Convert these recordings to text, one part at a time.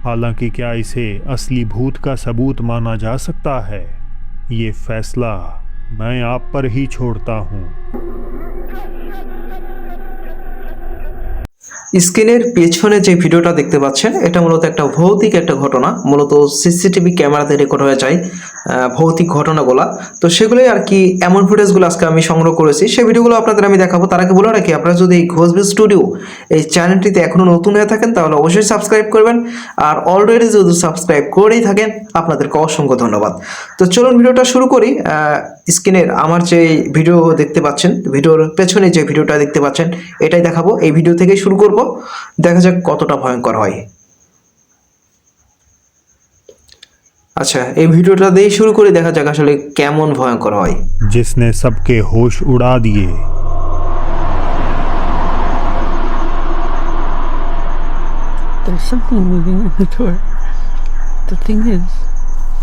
हालांकि क्या इसे असली भूत का सबूत माना जा सकता है, ये फैसला मैं आप पर ही छोड़ता हूँ। স্ক্রিনের পেছনে যে ভিডিওটা দেখতে পাচ্ছেন এটা মূলত একটা ভৌতিক একটা ঘটনা, মূলত সিসিটিভি ক্যামেরাতে রেকর্ড হয়ে যায় ভৌতিক ঘটনাগুলো। তো সেগুলোই আর কি এমন ফুটেজগুলো আজকে আমি সংগ্রহ করেছি, সেই ভিডিওগুলো আপনাদের আমি দেখাবো। তার আগে বলে রাখি, আপনারা যদি এই ঘোষবি স্টুডিও এই চ্যানেলটিতে এখনও নতুন হয়ে থাকেন তাহলে অবশ্যই সাবস্ক্রাইব করবেন, আর অলরেডি যদি সাবস্ক্রাইব করেই থাকেন আপনাদেরকে অসংখ্য ধন্যবাদ। তো চলুন ভিডিওটা শুরু করি। স্ক্রিনের আমার যে ভিডিও দেখতে পাচ্ছেন, ভিডিওর পেছনে যে ভিডিওটা দেখতে পাচ্ছেন এটাই দেখাবো। এই ভিডিও থেকেই শুরু করব, দেখা যাক কতটা ভয়ঙ্কর হয়। আচ্ছা, এই ভিডিওটা দিয়ে শুরু করে দেখা যাক আসলে কেমন ভয়ঙ্কর হয়। जिसने सबके होश उड़ा दिए। There's something moving in the door. The thing is,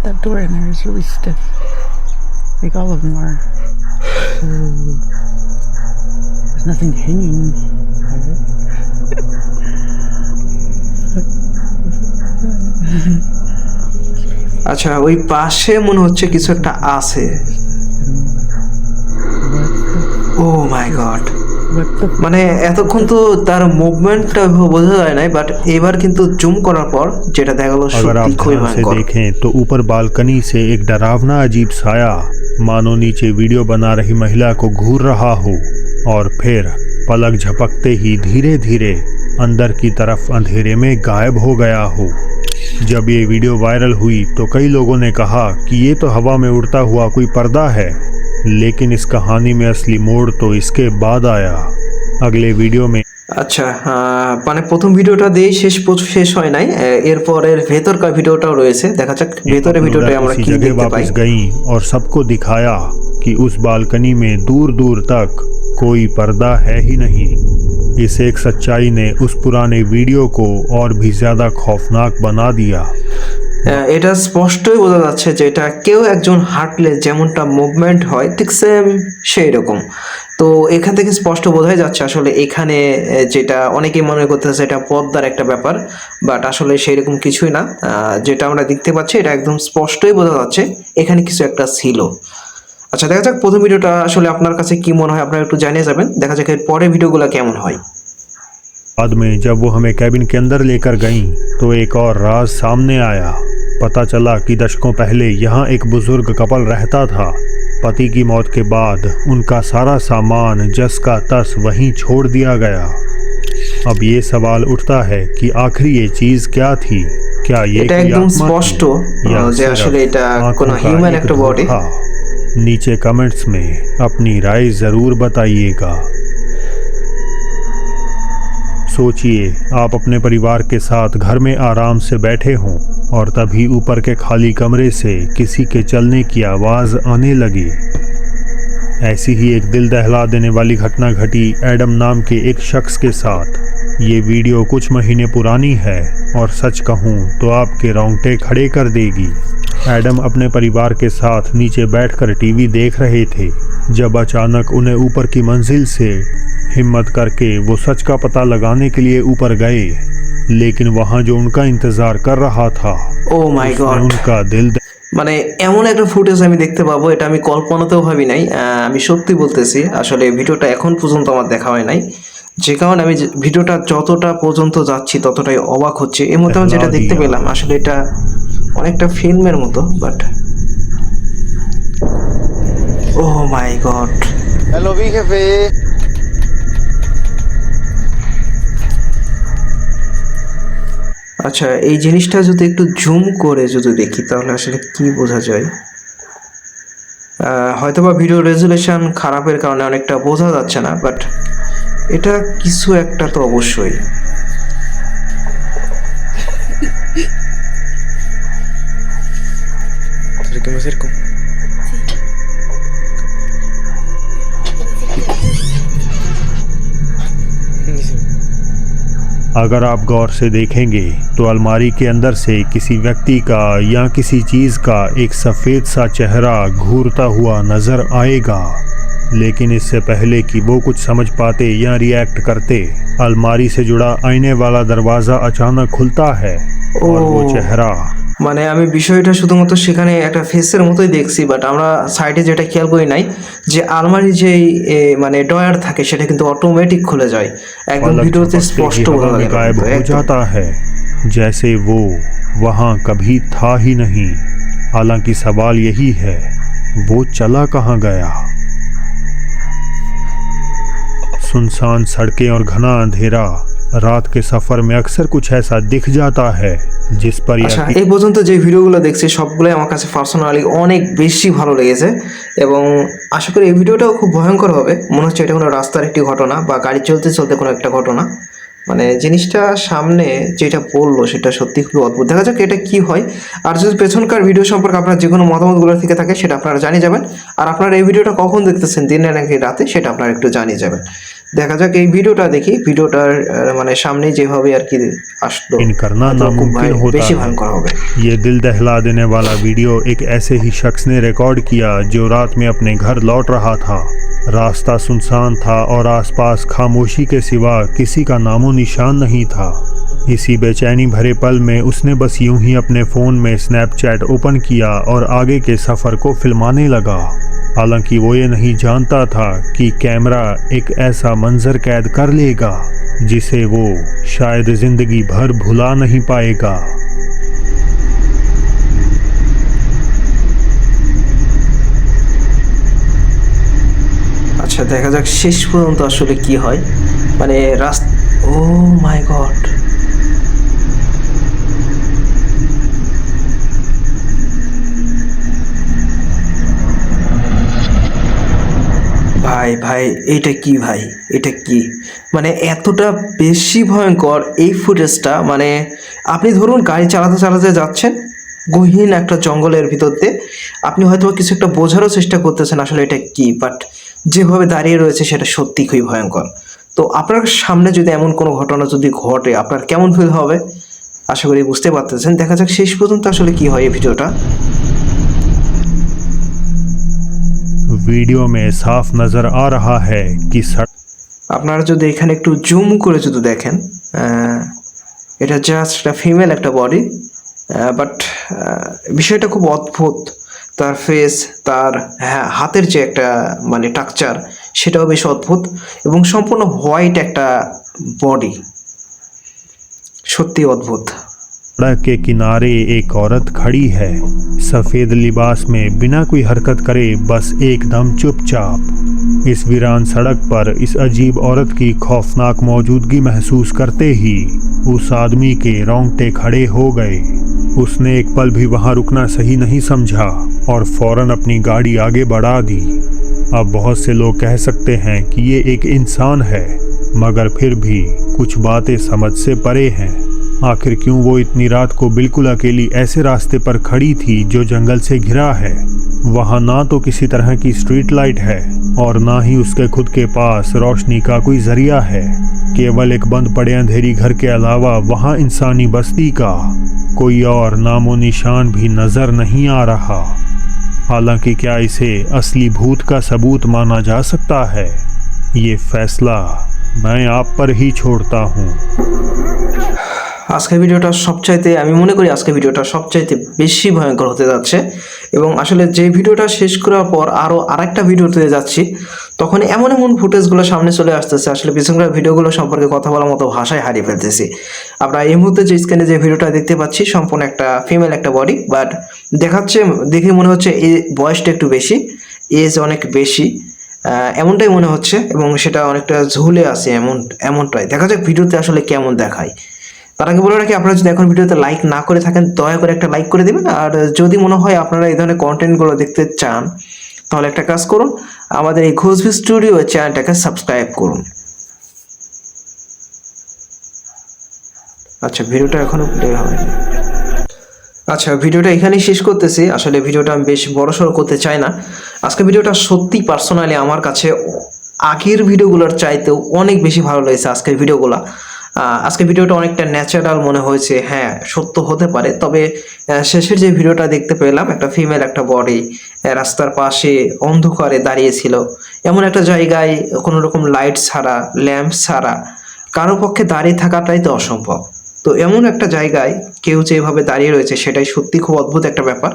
that door in there is really stiff. Like all of them are. So there's nothing hanging. আচ্ছা, ওই পাশে মনে হচ্ছে কিছু একটা আছে। ও মাই গড, মানে এতক্ষণ তো তার মুভমেন্টটা বোঝা যায় নাই, বাট এবার কিন্তু জুম করার পর যেটা দেখা গেল अगर आप সত্যি খুবই ध्यान से ভয়ঙ্কর। देखें तो ऊपर बालकनी से एक डरावना अजीब साया मानो नीचे वीडियो बना रही महिला को घूर रहा हो, और फिर पलक झपकते ही धीरे धीरे अंदर की तरफ अंधेरे में गायब हो गया हो। जब ये वीडियो वायरल हुई तो कई लोगों ने कहा कि ये तो हवा में उड़ता हुआ कोई पर्दा है, लेकिन इस कहानी में असली मोड़ तो इसके बाद आया। अगले वीडियो में আচ্ছা, মানে প্রথম ভিডিওটা দিয়ে শেষ হয় নাই, এরপরের ভেতরকার ভিডিওটাও রয়েছে। দেখা যাক ভেতরের ভিডিওটা আমরা उसी কি जगह দেখতে পাই। वापस गईं और सबको दिखाया कि उस बालकनी में दूर दूर तक कोई पर्दा है ही नहीं। इस एक सच्चाई ने उस पुराने वीडियो को और भी ज्यादा खौफनाक बना दिया। এটা স্পষ্টই বোঝা যাচ্ছে যে এটা কেউ একজন হাঁটলে যেমনটা মুভমেন্ট হয় ঠিক সেম সেই রকম। তো এখান থেকে স্পষ্ট বোঝাই যাচ্ছে আসলে এখানে যেটা অনেকেই মনে করতেছে এটা পর্দার একটা ব্যাপার, বাট আসলে সেই রকম কিছুই না। যেটা আমরা দেখতে পাচ্ছি এটা একদম স্পষ্টই বোঝা যাচ্ছে এখানে কিছু একটা ছিল। আচ্ছা, দেখা যাক প্রথম ভিডিওটা আসলে আপনার কাছে কি মনে হয়, আপনারা একটু জানিয়ে যাবেন। দেখা যাক এর পরের ভিডিওগুলো কেমন হয়। बाद में जब वो हमें कैबिन के अंदर लेकर गईं तो एक और राज सामने आया। पता चला कि दशकों पहले यहाँ एक बुजुर्ग कपल रहता था। पति की मौत के बाद उनका सारा सामान जस का तस वहीं छोड़ दिया गया। अब ये सवाल उठता है कि आखिर ये चीज क्या थी? क्या ये এটা कोई একদম आत्मा স্পষ্ট थी या যে सिर्फ আসলে এটা কোনো आंखों का হিউম্যান एक একটা धोखा? বডি। नीचे कमेंट्स में अपनी राय जरूर बताइएगा। सोचिए, आप अपने परिवार के साथ घर में आराम से बैठे हों और तभी ऊपर के खाली कमरे से किसी के चलने की आवाज़ आने लगी। ऐसी ही एक दिल दहला देने वाली घटना घटी एडम नाम के एक शख्स के साथ। ये वीडियो कुछ महीने पुरानी है और सच कहूँ तो आपके रोंगटे खड़े कर देगी। एडम अपने परिवार के साथ नीचे बैठकर टीवी देख रहे थे जब अचानक उन्हें ऊपर की मंजिल से हिम्मत करके वो सच का पता लगाने के लिए ऊपर गए, लेकिन वहाँ जो उनका इंतजार कर रहा था ও মাই उसने গড, उनका दिल মানে এমন একটা ফুটেজ আমি দেখতে পাবো এটা আমি কল্পনাতেও ভাবি নাই। আমি সত্যি বলতেছি, আসলে ভিডিওটা এখন পর্যন্ত আমার দেখা হয় নাই, যে কারণে আমি ভিডিওটা যতটা পর্যন্ত যাচ্ছি ততটাই অবাক হচ্ছে। এর মধ্যে আমি যেটা দেখতে পেলাম আসলে এটা অনেকটা ফিল্মের মতো, but oh my god. Hello, mi jefe. আচ্ছা, এই জিনিসটা যদি একটু জুম করে যদি দেখি তাহলে আসলে কি বোঝা যায়। হয়তোবা ভিডিও রেজুলেশন খারাপের কারণে অনেকটা বোঝা যাচ্ছে না, বাট এটা কিছু একটা তো অবশ্যই। Me acerco. अगर आप गौर से देखेंगे तो अलमारी के अंदर से किसी व्यक्ति का या किसी चीज़ का एक सफ़ेद सा चेहरा घूरता हुआ नज़र आएगा। लेकिन इससे पहले कि वो कुछ समझ पाते या रिएक्ट करते, अलमारी से जुड़ा आईने वाला दरवाज़ा अचानक खुलता है और वो चेहरा মানে আমি বিষয়টা শুধুমাত্র সেখানে একটা ফেসের মতোই দেখছি, বাট আমরা সাইডে যেটা খেয়াল করি নাই যে আলমারি যেই মানে ডয়ার থাকে সেটা কিন্তু অটোমেটিক খুলে যায়, একদম पलक ভিডিওতে झपकते স্পষ্ট ही বোঝা हवा লাগে में गायब কিন্তু हो একদম। जाता है, जैसे वो वहाँ कभी था ही नहीं। हालांकि सवाल यही है, वो चला कहाँ गया? सुनसान सड़कें और घना अंधेरा, रात के सफर में अक्सर कुछ ऐसा दिख जाता है जिस पर আচ্ছা, यकीन এই পর্যন্ত যে ভিডিওগুলো দেখছি সবগুলোই আমার কাছে পার্সোনালি অনেক বেশি ভালো লেগেছে, এবং আশা করি এই ভিডিওটাও খুব ভয়ঙ্কর হবে। মনে হচ্ছে এটা কোনো রাস্তার একটি ঘটনা বা গাড়ি চলতে চলতে কোনো একটা ঘটনা। মানে জিনিসটা সামনে যেটা বললো সেটা সত্যি খুব অদ্ভুত। দেখা যাক এটা কি হয়। আর যদি পেছনকার ভিডিও সম্পর্কে আপনার যে কোনো মতামতগুলো থেকে থাকে সেটা আপনারা জানিয়ে যাবেন। আর আপনারা এই ভিডিওটা কখন দেখতেছেন, দিনে নাকি রাতে, সেটা আপনারা একটু জানিয়ে যাবেন। দেখা যাক এই ভিডিওটা দেখি, ভিডিওটার মানে সামনে যেভাবে আর কি আসলো करना হয়তো খুব नामुमकिन होता বেশি है। ভয়ঙ্কর হবে। ये दिल दहला देने वाला वीडियो एक ऐसे ही शख्स ने रिकॉर्ड किया जो रात में अपने घर लौट रहा था। रास्ता सुनसान था और आसपास खामोशी के सिवा किसी का नामो निशान नहीं था। इसी बेचैनी भरे पल में उसने बस यूं ही अपने फ़ोन में स्नैपचैट ओपन किया और आगे के सफ़र को फिल्माने लगा। हालांकि वो ये नहीं जानता था कि कैमरा एक ऐसा मंजर कैद कर लेगा जिसे वो शायद ज़िंदगी भर भुला नहीं पाएगा। আচ্ছা, দেখা যাক শেষ পর্যন্ত আসলে কি হয়। মানে ও মাই গড, ভাই ভাই এটা কি ভাই, এটা কি মানে এতটা বেশি ভয়ঙ্কর এই ফুটেজটা। মানে আপনি ধরুন গাড়ি চালাতে চালাতে যাচ্ছেন গহীন একটা জঙ্গলের ভিতর দিয়ে, আপনি হয়তো কিছু একটা বোঝারও চেষ্টা করতেছেন আসলে এটা কি, বাট যেভাবে দাঁড়িয়ে রয়েছে সেটা সত্যি খুবই ভয়ঙ্কর। তো আপনার সামনে যদি এমন কোনো ঘটনা যদি ঘটে আপনার কেমন ফিল হবে আশা করি বুঝতে পারতেছেন। দেখা যাক শেষ পর্যন্ত আসলে কি হয় এই ভিডিওটা। वीडियो में साफ नजर आ रहा है कि আপনারা যদি এখানে একটু জুম করে যদি দেখেন, এটা জাস্ট একটা ফিমেল একটা বডি, বাট বিষয়টা খুব অদ্ভুত। তার ফেস, তার হাতের যে একটা মানে টাকচার সেটাও বেশ অদ্ভুত, এবং সম্পূর্ণ হোয়াইট একটা বডি, সত্যি অদ্ভুত। सड़क के किनारे एक औरत खड़ी है, सफ़ेद लिबास में, बिना कोई हरकत करे, बस एकदम चुपचाप। इस वीरान सड़क पर इस अजीब औरत की खौफनाक मौजूदगी महसूस करते ही उस आदमी के रोंगटे खड़े हो गए। उसने एक पल भी वहां रुकना सही नहीं समझा और फौरन अपनी गाड़ी आगे बढ़ा दी। अब बहुत से लोग कह सकते हैं कि ये एक इंसान है, मगर फिर भी कुछ बातें समझ से परे हैं। आखिर क्यों वो इतनी रात को बिल्कुल अकेली ऐसे रास्ते पर खड़ी थी जो जंगल से घिरा है? वहाँ ना तो किसी तरह की स्ट्रीट लाइट है और ना ही उसके खुद के पास रोशनी का कोई जरिया है। केवल एक बंद पड़े अंधेरी घर के अलावा वहाँ इंसानी बस्ती का कोई और नामो निशान भी नजर नहीं आ रहा। हालांकि क्या इसे असली भूत का सबूत माना जा सकता है? ये फैसला मैं आप पर ही छोड़ता हूँ। আজকের ভিডিওটা সবচাইতে, আমি মনে করি আজকের ভিডিওটা সবচাইতে বেশি ভয়ঙ্কর হতে যাচ্ছে, এবং আসলে যে ভিডিওটা শেষ করার পর আরও আরেকটা ভিডিওতে যাচ্ছি তখন এমন এমন ফুটেজগুলো সামনে চলে আসতেছে আসলে পিছনকার ভিডিওগুলো সম্পর্কে কথা বলার মতো ভাষায় হারিয়ে ফেলতেছি। আপনারা এই মুহূর্তে যে স্ক্রিনে যে ভিডিওটা দেখতে পাচ্ছি সম্পূর্ণ একটা ফিমেল একটা বডি, বাট দেখাচ্ছে দেখে মনে হচ্ছে এই বয়সটা একটু বেশি, এজ অনেক বেশি, এমনটাই মনে হচ্ছে, এবং সেটা অনেকটা ঝুলে আছে এমনটাই। দেখা যাক ভিডিওতে আসলে কেমন দেখায়। তার আগে বলে রাখি, আপনারা যদি এখন ভিডিওতে লাইক না করে থাকেন দয়া করে একটা লাইক করে দেবেন। আর যদি মনে হয় আপনারা এই ধরনের কন্টেন্টগুলো দেখতে চান তাহলে একটা কাজ করুন, আমাদের এই ঘোষভি স্টুডিও চ্যানেলটাকে সাবস্ক্রাইব করুন। আচ্ছা, ভিডিওটা এখনো প্লে হয়নি। আচ্ছা, ভিডিওটা এখানেই শেষ করতেছি। আসলে ভিডিওটা আমি বেশ বড়সড় করতে চাই না। আজকে ভিডিওটা সত্যি পার্সোনালি আমার কাছে আগের ভিডিওগুলোর চাইতেও অনেক বেশি ভালো লেগেছে আজকের ভিডিওগুলো। আজকে ভিডিওটা অনেকটা ন্যাচারাল মনে হয়েছে। হ্যাঁ, সত্য হতে পারে, তবে শেষের যে ভিডিওটা দেখতে পেলাম একটা ফিমেল একটা বডি রাস্তার পাশে অন্ধকারে দাঁড়িয়েছিল, এমন একটা জায়গায় কোনো রকম লাইট ছাড়া, ল্যাম্প ছাড়া কারো পক্ষে দাঁড়িয়ে থাকাটাই তো অসম্ভব। তো এমন একটা জায়গায় কেউ যেভাবে দাঁড়িয়ে রয়েছে সেটাই সত্যি খুব অদ্ভুত একটা ব্যাপার।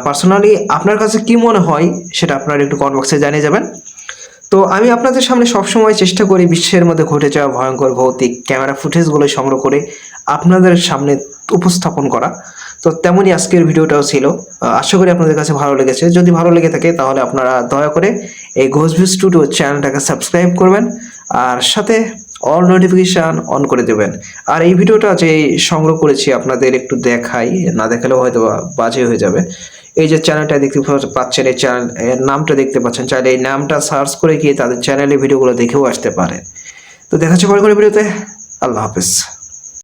পার্সোনালি আপনার কাছে কি মনে হয় সেটা আপনারা একটু কমেন্ট বক্সে জানিয়ে যাবেন। তো আমি আপনাদের সামনে সবসময় চেষ্টা করি বিশ্বের মধ্যে ঘটে যাওয়া ভয়ঙ্কর ভৌতিক ক্যামেরা ফুটেজগুলো সংগ্রহ করে আপনাদের সামনে উপস্থাপন করা। তো তেমনই আজকের ভিডিওটাও ছিল। আশা করি আপনাদের কাছে ভালো লেগেছে। যদি ভালো লেগে থাকে তাহলে আপনারা দয়া করে এই ঘোষভিউ স্টুডিও চ্যানেলটাকে সাবস্ক্রাইব করবেন আর সাথে অল নোটিফিকেশান অন করে দেবেন। আর এই ভিডিওটা যে সংগ্রহ করেছি আপনাদের একটু দেখাই, না দেখালেও হয়তো বাজে হয়ে যাবে। এই যে চ্যানেলটা দেখতে পাচ্ছেন, এই চ্যানেল নামটা দেখতে পাচ্ছেন, চাইলে এই নামটা সার্চ করে গিয়ে তাদের চ্যানেলে ভিডিওগুলো দেখেও আসতে পারেন। তো দেখা হচ্ছে পরের ভিডিওতে। আল্লাহ হাফেজ।